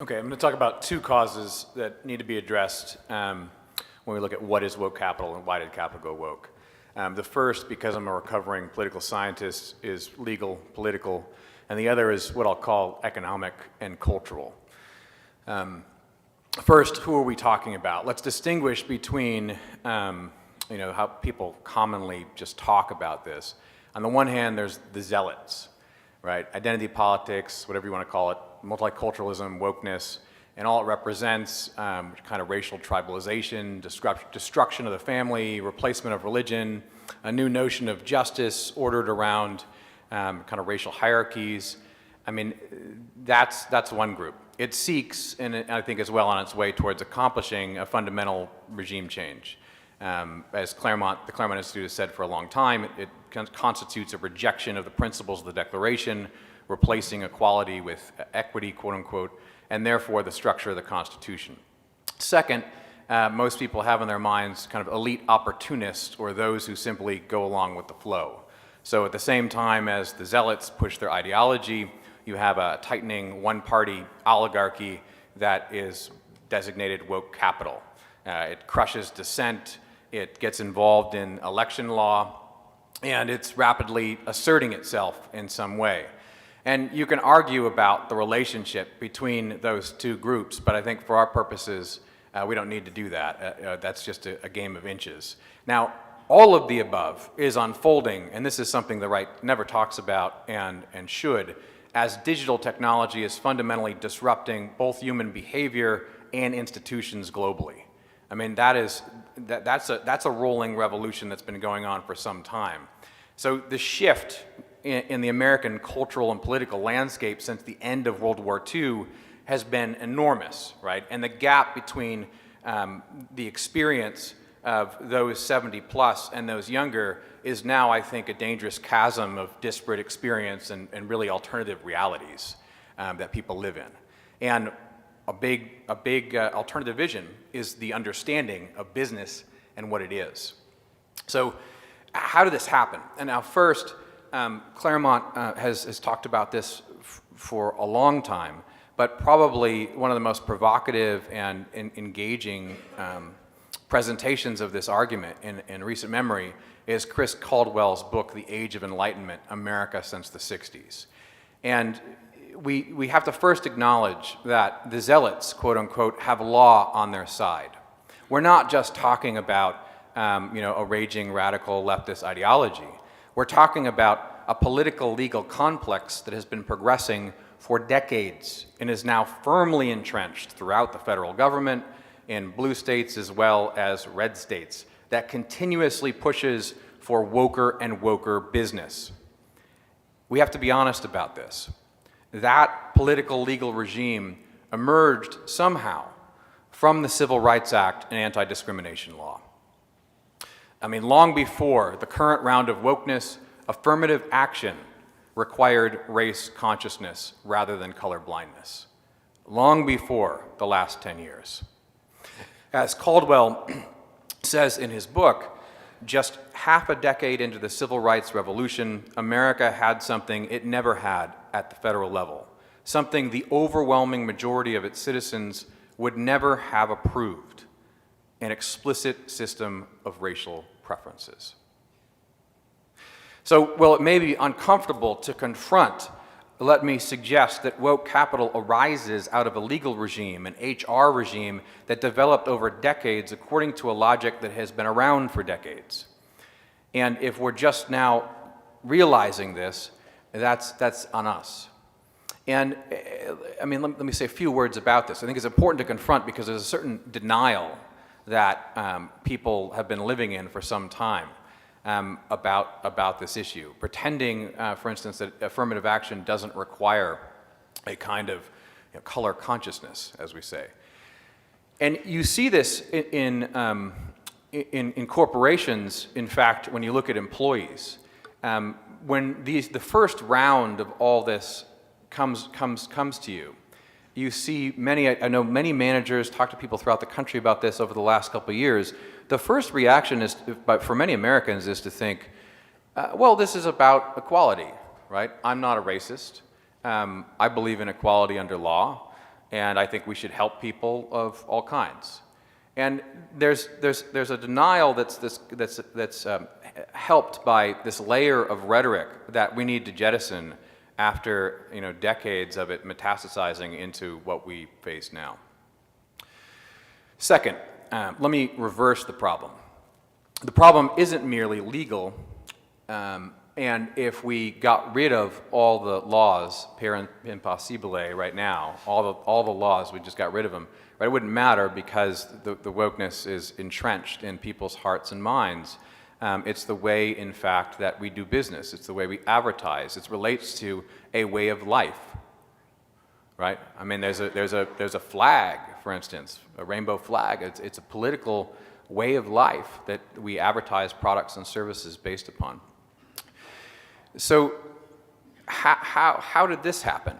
Okay, I'm going to talk about two causes that need to be addressed when we look at what is woke capital and why did capital go woke. The first, because I'm a recovering political scientist, is legal, political, and the other is what I'll call economic and cultural. First, who are we talking about? Let's distinguish between how people commonly just talk about this. On the one hand, there's the zealots, right? Identity politics, whatever you want to call it, multiculturalism, wokeness, and all it represents, kind of racial tribalization, destruction of the family, replacement of religion, a new notion of justice ordered around kind of racial hierarchies. I mean, that's one group. It seeks, and I think is well on its way towards accomplishing a fundamental regime change. As the Claremont Institute has said for a long time, it constitutes a rejection of the principles of the Declaration, replacing equality with equity, quote unquote, and therefore the structure of the Constitution. Second, most people have in their minds kind of elite opportunists or those who simply go along with the flow. So at the same time as the zealots push their ideology, you have a tightening one-party oligarchy that is designated woke capital. It crushes dissent, it gets involved in election law, and it's rapidly asserting itself in some way. And you can argue about the relationship between those two groups, but I think for our purposes, we don't need to do that. That's just a game of inches. Now, all of the above is unfolding, and this is something the right never talks about and should, as digital technology is fundamentally disrupting both human behavior and institutions globally. I mean, that's a rolling revolution that's been going on for some time. So the shift in the American cultural and political landscape since the end of World War II has been enormous, right? And the gap between the experience of those 70 plus and those younger is now, I think, a dangerous chasm of disparate experience and really alternative realities that people live in. And a big alternative vision is the understanding of business and what it is. So how did this happen? And now first, Claremont has talked about this for a long time, but probably one of the most provocative and engaging presentations of this argument in recent memory is Chris Caldwell's book, The Age of Enlightenment, America Since the 60s. And we have to first acknowledge that the zealots, quote unquote, have law on their side. We're not just talking about a raging radical leftist ideology. We're talking about a political legal complex that has been progressing for decades and is now firmly entrenched throughout the federal government, in blue states as well as red states, that continuously pushes for woker and woker business. We have to be honest about this. That political legal regime emerged somehow from the Civil Rights Act and anti-discrimination law. I mean, long before the current round of wokeness, affirmative action required race consciousness rather than color blindness. Long before the last 10 years. As Caldwell says in his book, just half a decade into the civil rights revolution, America had something it never had at the federal level, something the overwhelming majority of its citizens would never have approved, an explicit system of racial preferences. So, while it may be uncomfortable to confront, let me suggest that woke capital arises out of a legal regime, an HR regime that developed over decades according to a logic that has been around for decades. And if we're just now realizing this, that's on us. And I mean, let me say a few words about this. I think it's important to confront because there's a certain denial that people have been living in for some time about this issue. Pretending, for instance, that affirmative action doesn't require a kind of color consciousness, as we say. And you see this in corporations, in fact, when you look at employees. When the first round of all this comes to you, you see I know many managers, talk to people throughout the country about this over the last couple of years. The first reaction is, for many Americans, is to think, well, this is about equality, right? I'm not a racist. I believe in equality under law. and I think we should help people of all kinds. And there's a denial that's helped by this layer of rhetoric that we need to jettison after decades of it metastasizing into what we face now. Second, let me reverse the problem. The problem isn't merely legal, and if we got rid of all the laws, per impossibile, right now, all the laws, we just got rid of them, right? It wouldn't matter because the wokeness is entrenched in people's hearts and minds. It's the way, in fact, that we do business. It's the way we advertise. It relates to a way of life, right? I mean, there's a flag, for instance, a rainbow flag. It's a political way of life that we advertise products and services based upon. So how did this happen?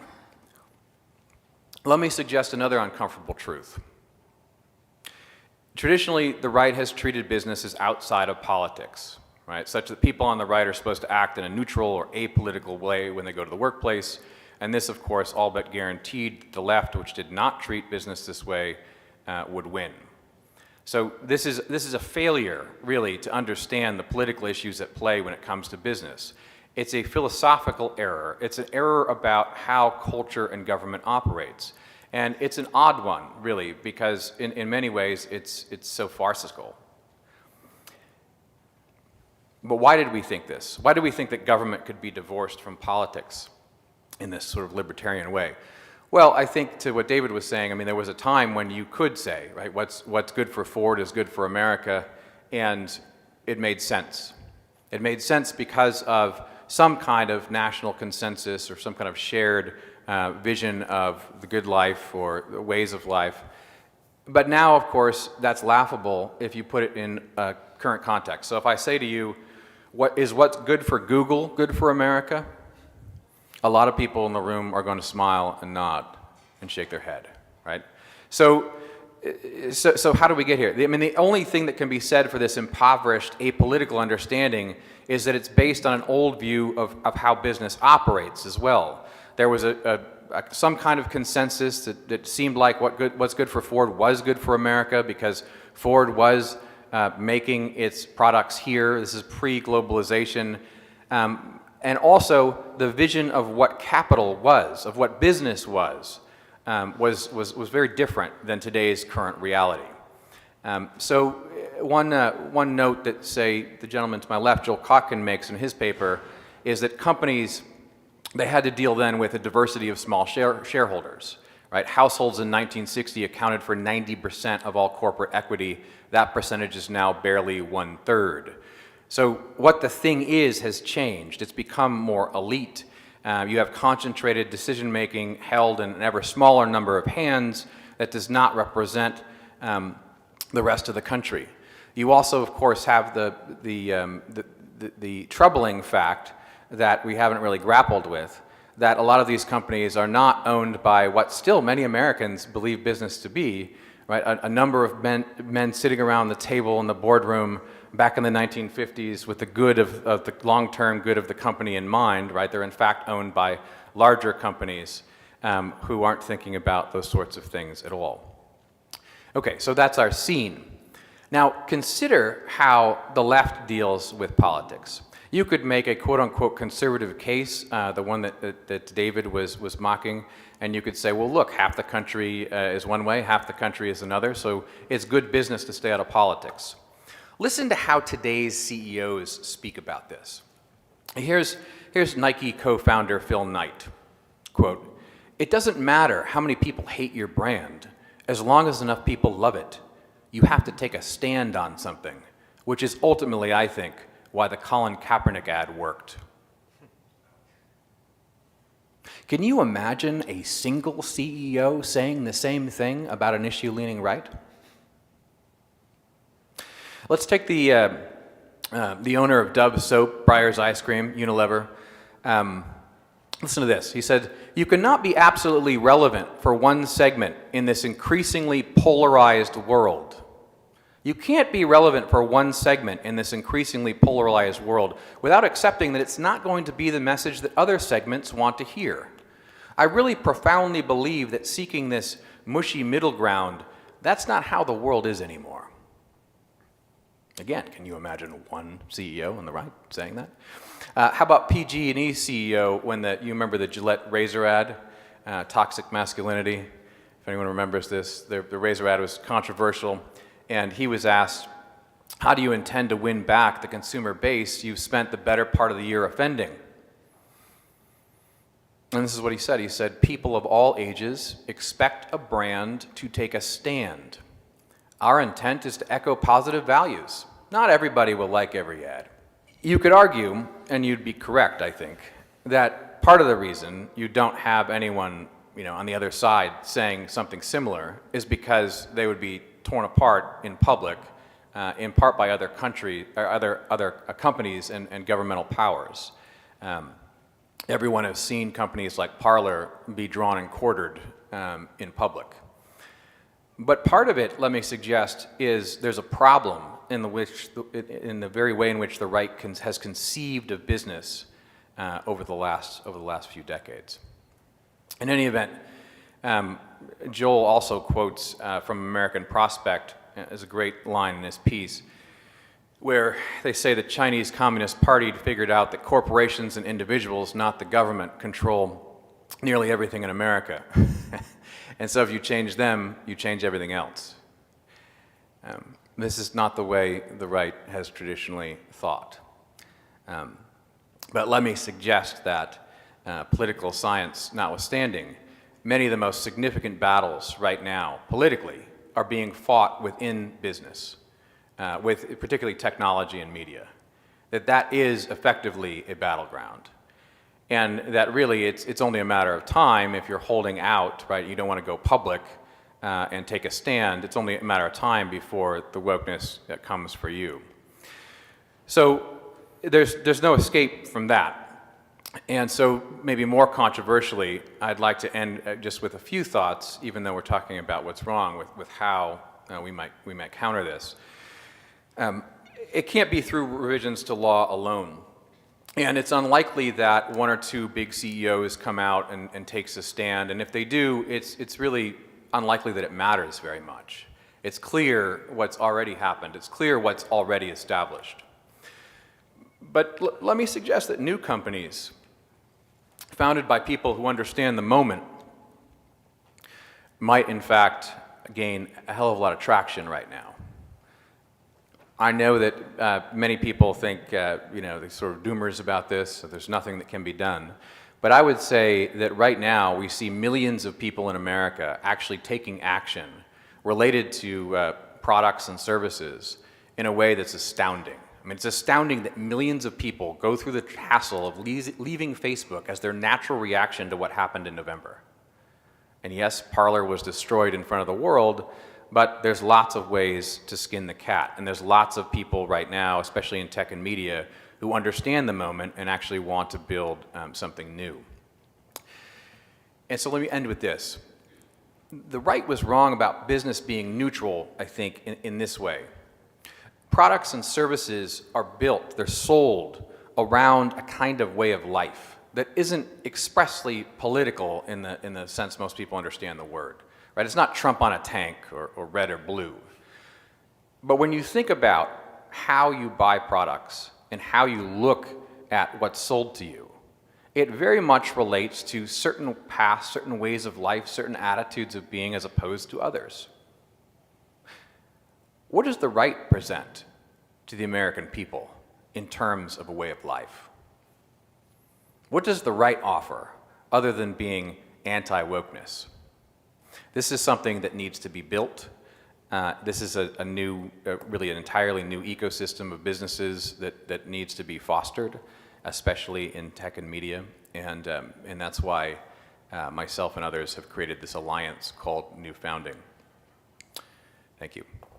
Let me suggest another uncomfortable truth. Traditionally, the right has treated business as outside of politics, right? Such that people on the right are supposed to act in a neutral or apolitical way when they go to the workplace. And this, of course, all but guaranteed the left, which did not treat business this way, would win. So this is a failure, really, to understand the political issues at play when it comes to business. It's a philosophical error. It's an error about how culture and government operates. And it's an odd one, really, because in many ways it's so farcical. But why did we think this? Why do we think that government could be divorced from politics in this sort of libertarian way? Well, I think to what David was saying, I mean, there was a time when you could say, right, what's good for Ford is good for America, and it made sense. It made sense because of some kind of national consensus or some kind of shared vision of the good life or the ways of life. But now, of course, that's laughable if you put it in a current context. So if I say to you, what's good for Google good for America? A lot of people in the room are going to smile and nod and shake their head, right? So how do we get here? I mean, the only thing that can be said for this impoverished apolitical understanding is that it's based on an old view of how business operates as well. There was some kind of consensus that seemed like what's good for Ford was good for America because Ford was making its products here. This is pre-globalization. And also the vision of what capital was, of what business was very different than today's current reality. So one note that, say, the gentleman to my left, Joel Kotkin, makes in his paper is that companies, they had to deal then with a diversity of small shareholders, right? Households in 1960 accounted for 90% of all corporate equity. That percentage is now barely 1/3. So what the thing has changed. It's become more elite. You have concentrated decision-making held in an ever smaller number of hands that does not represent the rest of the country. You also, of course, have the troubling fact that we haven't really grappled with, that a lot of these companies are not owned by what still many Americans believe business to be, right? A number of men sitting around the table in the boardroom back in the 1950s with the good of the long-term good of the company in mind, right? They're in fact owned by larger companies who aren't thinking about those sorts of things at all. Okay, so that's our scene. Now consider how the left deals with politics. You could make a quote-unquote conservative case, the one that David was mocking, and you could say, well, look, half the country is one way, half the country is another, so it's good business to stay out of politics. Listen to how today's CEOs speak about this. Here's Nike co-founder Phil Knight, quote, "It doesn't matter how many people hate your brand, as long as enough people love it. You have to take a stand on something, which is ultimately, I think, why the Colin Kaepernick ad worked." Can you imagine a single CEO saying the same thing about an issue leaning right? Let's take the owner of Dove Soap, Breyers Ice Cream, Unilever. Listen to this. He said, "You cannot be absolutely relevant for one segment in this increasingly polarized world. You can't be relevant for one segment in this increasingly polarized world without accepting that it's not going to be the message that other segments want to hear. I really profoundly believe that seeking this mushy middle ground, that's not how the world is anymore. Again, can you imagine one CEO on the right saying that? How about PG&E CEO when you remember the Gillette razor ad, toxic masculinity? If anyone remembers this, the razor ad was controversial, and he was asked, how do you intend to win back the consumer base you've spent the better part of the year offending? And this is what he said. He said, people of all ages expect a brand to take a stand. Our intent is to echo positive values. Not everybody will like every ad. You could argue, and you'd be correct, I think, that part of the reason you don't have anyone, on the other side saying something similar is because they would be torn apart in public, in part by other companies and governmental powers. Everyone has seen companies like Parler be drawn and quartered in public. But part of it, let me suggest, is there's a problem in the very way in which the right has conceived of business over the last few decades. In any event, Joel also quotes from American Prospect as a great line in his piece, where they say the Chinese Communist Party figured out that corporations and individuals, not the government, control nearly everything in America. And so if you change them, you change everything else. This is not the way the right has traditionally thought. But let me suggest that political science notwithstanding, many of the most significant battles right now, politically, are being fought within business, with particularly technology and media. That is effectively a battleground. And that really, it's only a matter of time if you're holding out, right? You don't want to go public and take a stand. It's only a matter of time before the wokeness comes for you. So there's no escape from that. And so maybe more controversially, I'd like to end just with a few thoughts, even though we're talking about what's wrong with how we might counter this. It can't be through revisions to law alone. And it's unlikely that one or two big CEOs come out and takes a stand. And if they do, it's really unlikely that it matters very much. It's clear what's already happened. It's clear what's already established. But let me suggest that new companies, founded by people who understand the moment, might in fact gain a hell of a lot of traction right now. I know that many people think, they're sort of doomers about this, so there's nothing that can be done. But I would say that right now we see millions of people in America actually taking action related to products and services in a way that's astounding. I mean, it's astounding that millions of people go through the hassle of leaving Facebook as their natural reaction to what happened in November. And yes, Parler was destroyed in front of the world, but there's lots of ways to skin the cat. And there's lots of people right now, especially in tech and media, who understand the moment and actually want to build something new. And so let me end with this. The right was wrong about business being neutral, I think, in this way. Products and services are built, they're sold around a kind of way of life that isn't expressly political in the sense most people understand the word. Right? It's not Trump on a tank or red or blue. But when you think about how you buy products and how you look at what's sold to you, it very much relates to certain paths, certain ways of life, certain attitudes of being as opposed to others. What does the right present to the American people in terms of a way of life? What does the right offer other than being anti-wokeness? This is something that needs to be built. This is a new, really an entirely new ecosystem of businesses that needs to be fostered, especially in tech and media. And that's why myself and others have created this alliance called New Founding. Thank you.